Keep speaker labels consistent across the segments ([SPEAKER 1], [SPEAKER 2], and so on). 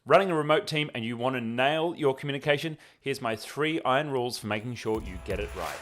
[SPEAKER 1] running a remote team and you want to nail your communication, here's my 3 iron rules for making sure you get it right.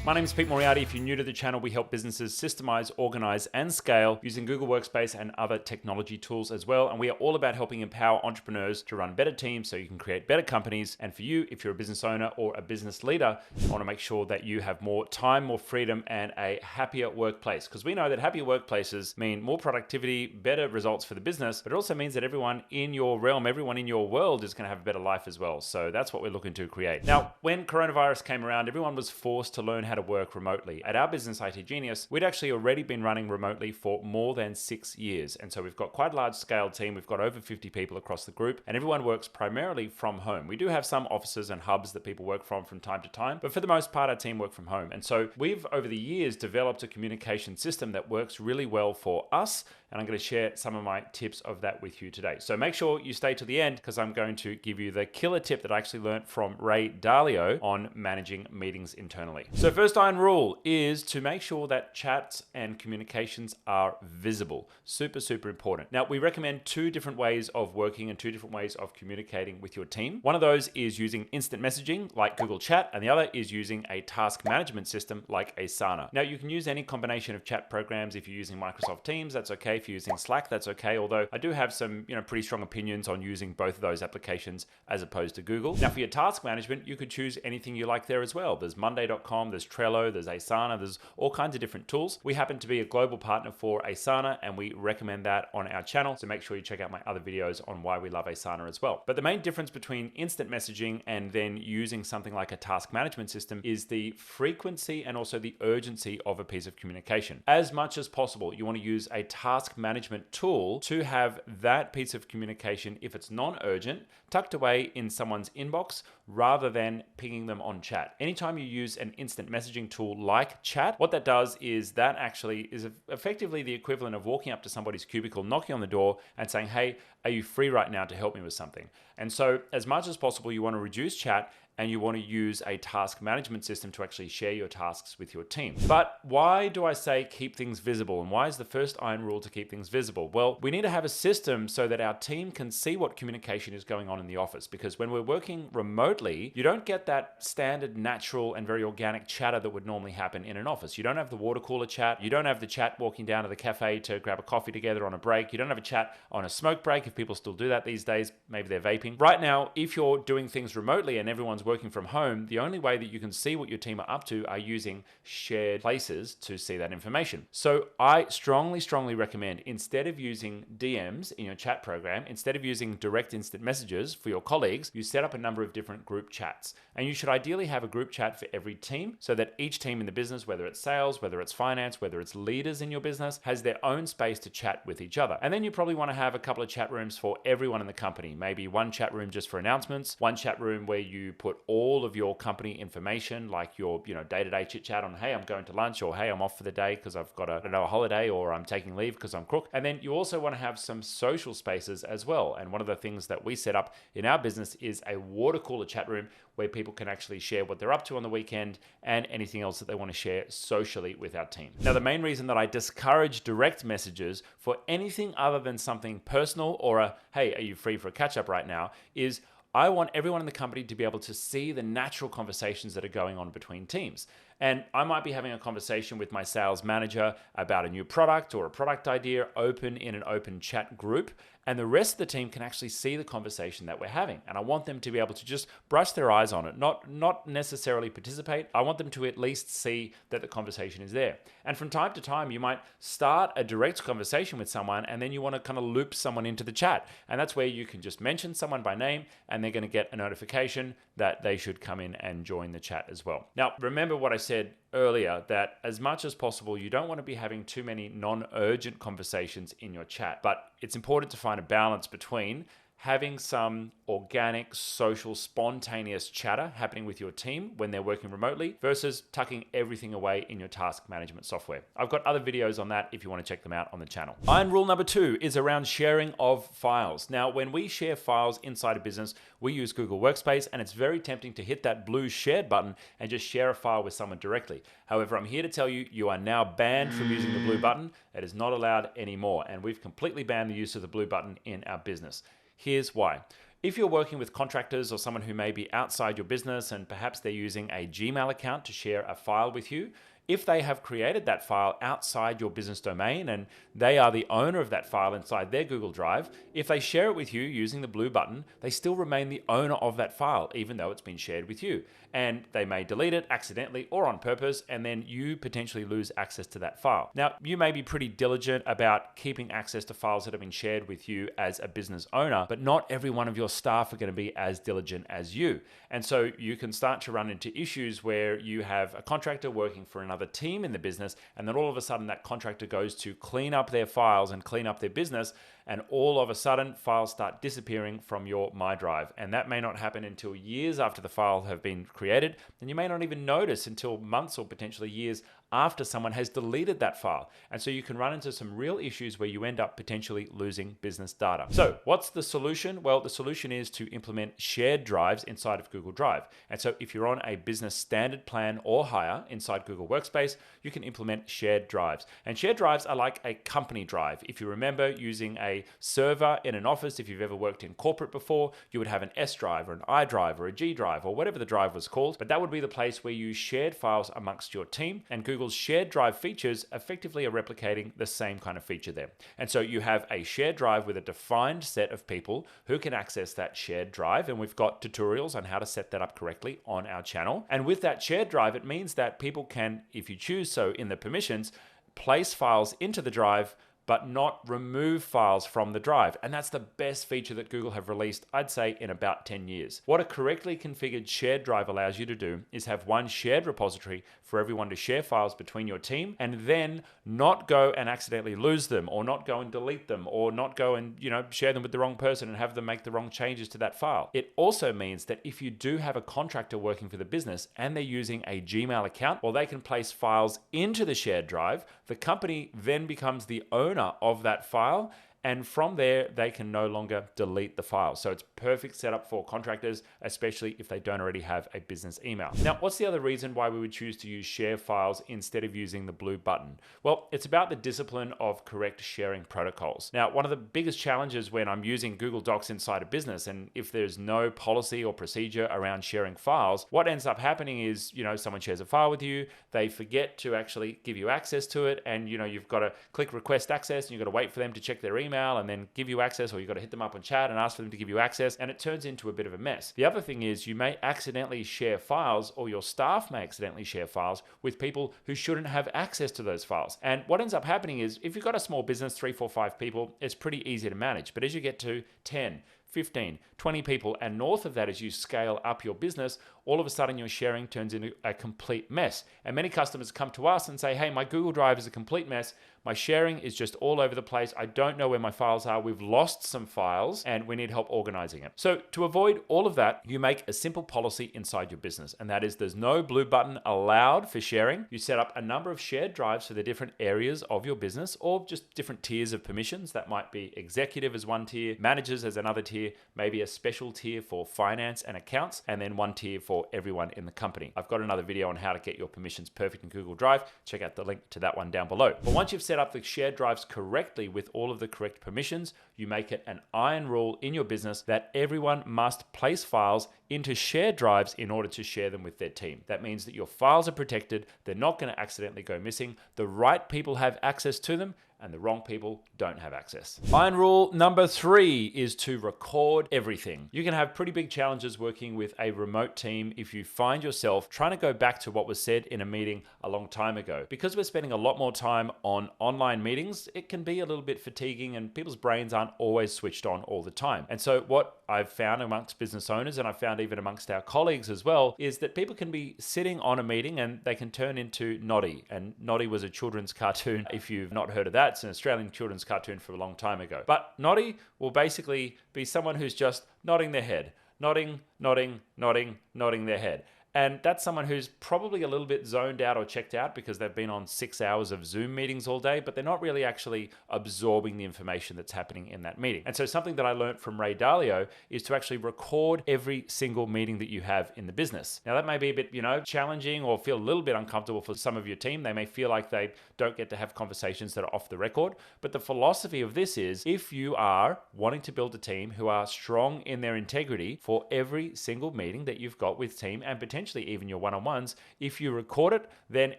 [SPEAKER 1] My name is Pete Moriarty. If you're new to the channel, we help businesses systemize, organize, and scale using Google Workspace and other technology tools as well. And we are all about helping empower entrepreneurs to run better teams so you can create better companies. And for you, if you're a business owner or a business leader, I want to make sure that you have more time, more freedom, and a happier workplace. Because we know that happier workplaces mean more productivity, better results for the business, but it also means that everyone in your realm, everyone in your world is going to have a better life as well. So that's what we're looking to create. Now, when coronavirus came around, everyone was forced to learn how to work remotely. At our business, itGenius, we'd actually already been running remotely for more than 6 years. And so we've got quite a large scale team. We've got over 50 people across the group, and everyone works primarily from home. We do have some offices and hubs that people work from time to time, but for the most part, our team work from home. And so we've, over the years, developed a communication system that works really well for us. And I'm going to share some of my tips of that with you today. So make sure you stay to the end because I'm going to give you the killer tip that I actually learned from Ray Dalio on managing meetings internally. So first iron rule is to make sure that chats and communications are visible. Super, super important. Now, we recommend 2 different ways of working and 2 different ways of communicating with your team. One of those is using instant messaging like Google Chat, and the other is using a task management system like Asana. Now, you can use any combination of chat programs. If you're using Microsoft Teams, that's okay. If you're using Slack, that's okay. Although I do have some, pretty strong opinions on using both of those applications as opposed to Google. Now, for your task management, you could choose anything you like there as well. There's Monday.com, there's Trello, there's Asana, there's all kinds of different tools. We happen to be a global partner for Asana, and we recommend that on our channel. So make sure you check out my other videos on why we love Asana as well. But the main difference between instant messaging and then using something like a task management system is the frequency and also the urgency of a piece of communication. As much as possible, you want to use a task management tool to have that piece of communication, if it's non-urgent, tucked away in someone's inbox rather than pinging them on chat. Anytime you use an instant messaging tool like chat, what that does is that actually is effectively the equivalent of walking up to somebody's cubicle, knocking on the door and saying, hey, are you free right now to help me with something? And so as much as possible, you want to reduce chat and you want to use a task management system to actually share your tasks with your team. But why do I say keep things visible? And why is the first iron rule to keep things visible? Well, we need to have a system so that our team can see what communication is going on in the office. Because when we're working remotely, you don't get that standard, natural, and very organic chatter that would normally happen in an office. You don't have the water cooler chat. You don't have the chat walking down to the cafe to grab a coffee together on a break. You don't have a chat on a smoke break, if people still do that these days. Maybe they're vaping. Right now, if you're doing things remotely and everyone's working from home, the only way that you can see what your team are up to are using shared places to see that information. So I strongly recommend, instead of using DMs in your chat program, instead of using direct instant messages for your colleagues, you set up a number of different group chats. And you should ideally have a group chat for every team so that each team in the business, whether it's sales, whether it's finance, whether it's leaders in your business, has their own space to chat with each other. And then you probably want to have a couple of chat rooms for everyone in the company. Maybe one chat room just for announcements, one chat room where you put all of your company information, like your day-to-day chit chat on, hey, I'm going to lunch, or hey, I'm off for the day because I've got a holiday, or I'm taking leave because I'm crook. And then you also want to have some social spaces as well. And one of the things that we set up in our business is a water cooler chat room where people can actually share what they're up to on the weekend and anything else that they want to share socially with our team. Now, the main reason that I discourage direct messages for anything other than something personal or a, hey, are you free for a catch up right now, is I want everyone in the company to be able to see the natural conversations that are going on between teams. And I might be having a conversation with my sales manager about a new product or a product idea open in an open chat group. And the rest of the team can actually see the conversation that we're having. And I want them to be able to just brush their eyes on it, not necessarily participate. I want them to at least see that the conversation is there. And from time to time, you might start a direct conversation with someone and then you want to kind of loop someone into the chat. And that's where you can just mention someone by name and they're going to get a notification that they should come in and join the chat as well. Now, remember what I said earlier, that as much as possible, you don't want to be having too many non-urgent conversations in your chat, but it's important to find a balance between having some organic, social, spontaneous chatter happening with your team when they're working remotely versus tucking everything away in your task management software. I've got other videos on that if you want to check them out on the channel. Iron rule number 2 is around sharing of files. Now, when we share files inside a business, we use Google Workspace, and it's very tempting to hit that blue shared button and just share a file with someone directly. However, I'm here to tell you, you are now banned from using the blue button. It is not allowed anymore, and we've completely banned the use of the blue button in our business. Here's why. If you're working with contractors or someone who may be outside your business and perhaps they're using a Gmail account to share a file with you, if they have created that file outside your business domain and they are the owner of that file inside their Google Drive, if they share it with you using the blue button, they still remain the owner of that file, even though it's been shared with you. And they may delete it accidentally or on purpose, and then you potentially lose access to that file. Now, you may be pretty diligent about keeping access to files that have been shared with you as a business owner, but not every one of your staff are going to be as diligent as you. And so you can start to run into issues where you have a contractor working for another team in the business, and then all of a sudden that contractor goes to clean up their files and clean up their business, and all of a sudden files start disappearing from your My Drive. And that may not happen until years after the files have been created, and you may not even notice until months or potentially years after someone has deleted that file. And so you can run into some real issues where you end up potentially losing business data. So what's the solution? Well, the solution is to implement shared drives inside of Google Drive. And so if you're on a business standard plan or higher inside Google Workspace, you can implement shared drives. And shared drives are like a company drive. If you remember using a server in an office, if you've ever worked in corporate before, you would have an S drive or an I drive or a G drive or whatever the drive was called. But that would be the place where you shared files amongst your team, and Google's shared drive features effectively are replicating the same kind of feature there. And so you have a shared drive with a defined set of people who can access that shared drive, and we've got tutorials on how to set that up correctly on our channel. And with that shared drive, it means that people can, if you choose so in the permissions, place files into the drive but not remove files from the drive. And that's the best feature that Google have released, I'd say, in about 10 years. What a correctly configured shared drive allows you to do is have one shared repository for everyone to share files between your team, and then not go and accidentally lose them, or not go and delete them, or not go and share them with the wrong person and have them make the wrong changes to that file. It also means that if you do have a contractor working for the business and they're using a Gmail account, well, they can place files into the shared drive. The company then becomes the owner of that file, and from there they can no longer delete the file. So it's perfect setup for contractors, especially if they don't already have a business email. Now, what's the other reason why we would choose to use share files instead of using the blue button? Well, it's about the discipline of correct sharing protocols. Now, one of the biggest challenges when I'm using Google Docs inside a business, and if there's no policy or procedure around sharing files, what ends up happening is, someone shares a file with you, they forget to actually give you access to it, and you've got to click request access, and you've got to wait for them to check their email and then give you access, or you've got to hit them up on chat and ask for them to give you access, and it turns into a bit of a mess. The other thing is you may accidentally share files, or your staff may accidentally share files with people who shouldn't have access to those files. And what ends up happening is if you've got a small business, 3, 4, 5 people, it's pretty easy to manage. But as you get to 10, 15, 20 people, and north of that, as you scale up your business, all of a sudden your sharing turns into a complete mess. And many customers come to us and say, hey, my Google Drive is a complete mess. My sharing is just all over the place. I don't know where my files are. We've lost some files and we need help organizing it. So to avoid all of that, you make a simple policy inside your business, and that is there's no blue button allowed for sharing. You set up a number of shared drives for the different areas of your business, or just different tiers of permissions. That might be executive as one tier, managers as another tier, maybe a special tier for finance and accounts, and then one tier for everyone in the company. I've got another video on how to get your permissions perfect in Google Drive. Check out the link to that one down below. But once you've set up the shared drives correctly with all of the correct permissions, you make it an iron rule in your business that everyone must place files into shared drives in order to share them with their team. That means that your files are protected, they're not going to accidentally go missing, the right people have access to them, and the wrong people don't have access. Iron rule number 3 is to record everything. You can have pretty big challenges working with a remote team if you find yourself trying to go back to what was said in a meeting a long time ago. Because we're spending a lot more time on online meetings, it can be a little bit fatiguing and people's brains aren't always switched on all the time. And so what I've found amongst business owners, and I've found even amongst our colleagues as well, is that people can be sitting on a meeting and they can turn into Noddy. And Noddy was a children's cartoon, if you've not heard of that. that. It's an Australian children's cartoon from a long time ago. But noddy will basically be someone who's just nodding their head. Nodding, nodding, nodding, nodding their head. And that's someone who's probably a little bit zoned out or checked out because they've been on 6 hours of Zoom meetings all day, but they're not really actually absorbing the information that's happening in that meeting. And so something that I learned from Ray Dalio is to actually record every single meeting that you have in the business. Now that may be a bit, challenging or feel a little bit uncomfortable for some of your team. They may feel like they don't get to have conversations that are off the record. But the philosophy of this is if you are wanting to build a team who are strong in their integrity for every single meeting that you've got with team and potentially even your one-on-ones, if you record it, then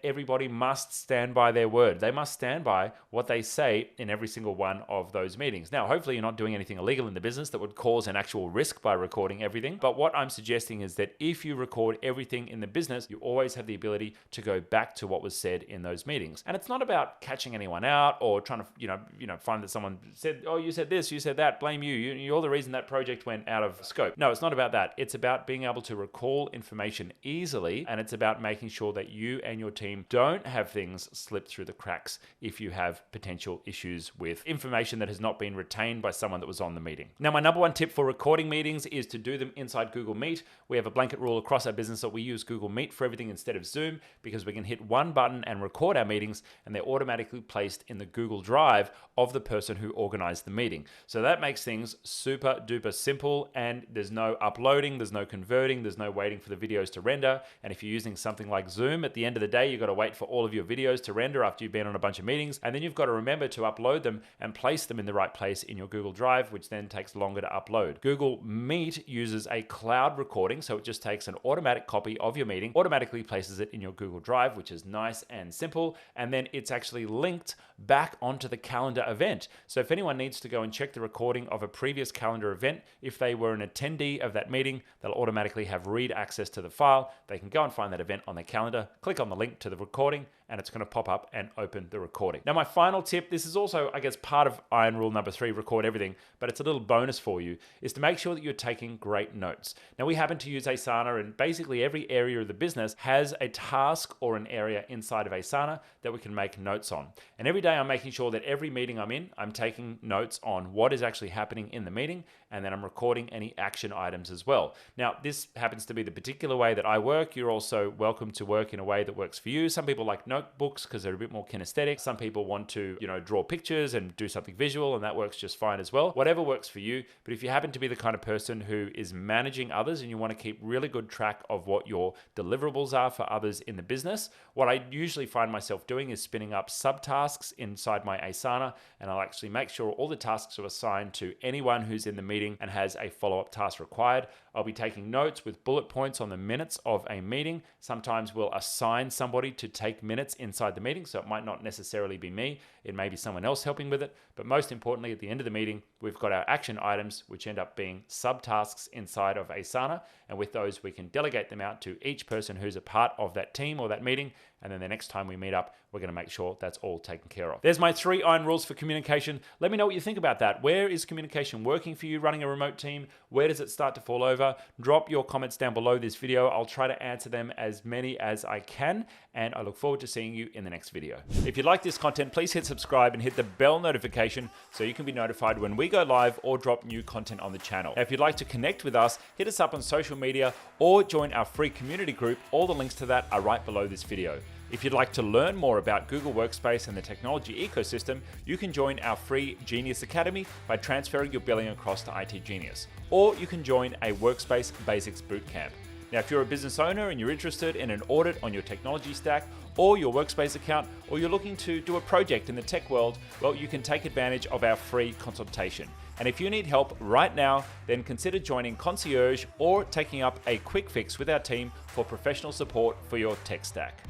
[SPEAKER 1] everybody must stand by their word. They must stand by what they say in every single one of those meetings. Now, hopefully you're not doing anything illegal in the business that would cause an actual risk by recording everything. But what I'm suggesting is that if you record everything in the business, you always have the ability to go back to what was said in those meetings. And it's not about catching anyone out or trying to, find that someone said, oh, you said this, you said that, blame you. You're the reason that project went out of scope. No, it's not about that. It's about being able to recall information easily, and it's about making sure that you and your team don't have things slip through the cracks if you have potential issues with information that has not been retained by someone that was on the meeting. Now, my number one tip for recording meetings is to do them inside Google Meet. We have a blanket rule across our business that we use Google Meet for everything instead of Zoom because we can hit one button and record our meetings, and they're automatically placed in the Google Drive of the person who organized the meeting. So that makes things super duper simple, and there's no uploading, there's no converting, there's no waiting for the videos to render. And if you're using something like Zoom, at the end of the day, you've got to wait for all of your videos to render after you've been on a bunch of meetings. And then you've got to remember to upload them and place them in the right place in your Google Drive, which then takes longer to upload. Google Meet uses a cloud recording, so it just takes an automatic copy of your meeting, automatically places it in your Google Drive, which is nice and simple. And then it's actually linked back onto the calendar event. So if anyone needs to go and check the recording of a previous calendar event, if they were an attendee of that meeting, they'll automatically have read access to the file. They can go and find that event on their calendar, click on the link to the recording, and it's going to pop up and open the recording. Now, my final tip, this is also, I guess, part of iron rule number 3, record everything, but it's a little bonus for you, is to make sure that you're taking great notes. Now, we happen to use Asana, and basically every area of the business has a task or an area inside of Asana that we can make notes on. And every day I'm making sure that every meeting I'm in, I'm taking notes on what is actually happening in the meeting, and then I'm recording any action items as well. Now, this happens to be the particular way that I work. You're also welcome to work in a way that works for you. Some people like notebooks because they're a bit more kinesthetic. Some people want to, draw pictures and do something visual, and that works just fine as well. Whatever works for you. But if you happen to be the kind of person who is managing others and you want to keep really good track of what your deliverables are for others in the business, what I usually find myself doing is spinning up subtasks inside my Asana, and I'll actually make sure all the tasks are assigned to anyone who's in the meeting and has a follow-up task required. I'll be taking notes with bullet points on the minutes of a meeting. Sometimes we'll assign somebody to take minutes inside the meeting, so it might not necessarily be me. It may be someone else helping with it. But most importantly, at the end of the meeting, we've got our action items, which end up being subtasks inside of Asana. And with those, we can delegate them out to each person who's a part of that team or that meeting. And then the next time we meet up, we're going to make sure that's all taken care of. There's my 3 iron rules for communication. Let me know what you think about that. Where is communication working for you running a remote team? Where does it start to fall over? Drop your comments down below this video. I'll try to answer them as many as I can, and I look forward to seeing you in the next video. If you like this content, please hit subscribe and hit the bell notification so you can be notified when we go live or drop new content on the channel. Now, if you'd like to connect with us, hit us up on social media or join our free community group. All the links to that are right below this video. If you'd like to learn more about Google Workspace and the technology ecosystem, you can join our free Genius Academy by transferring your billing across to itGenius. Or you can join a Workspace Basics Bootcamp. Now, if you're a business owner and you're interested in an audit on your technology stack or your Workspace account, or you're looking to do a project in the tech world, well, you can take advantage of our free consultation. And if you need help right now, then consider joining Concierge or taking up a quick fix with our team for professional support for your tech stack.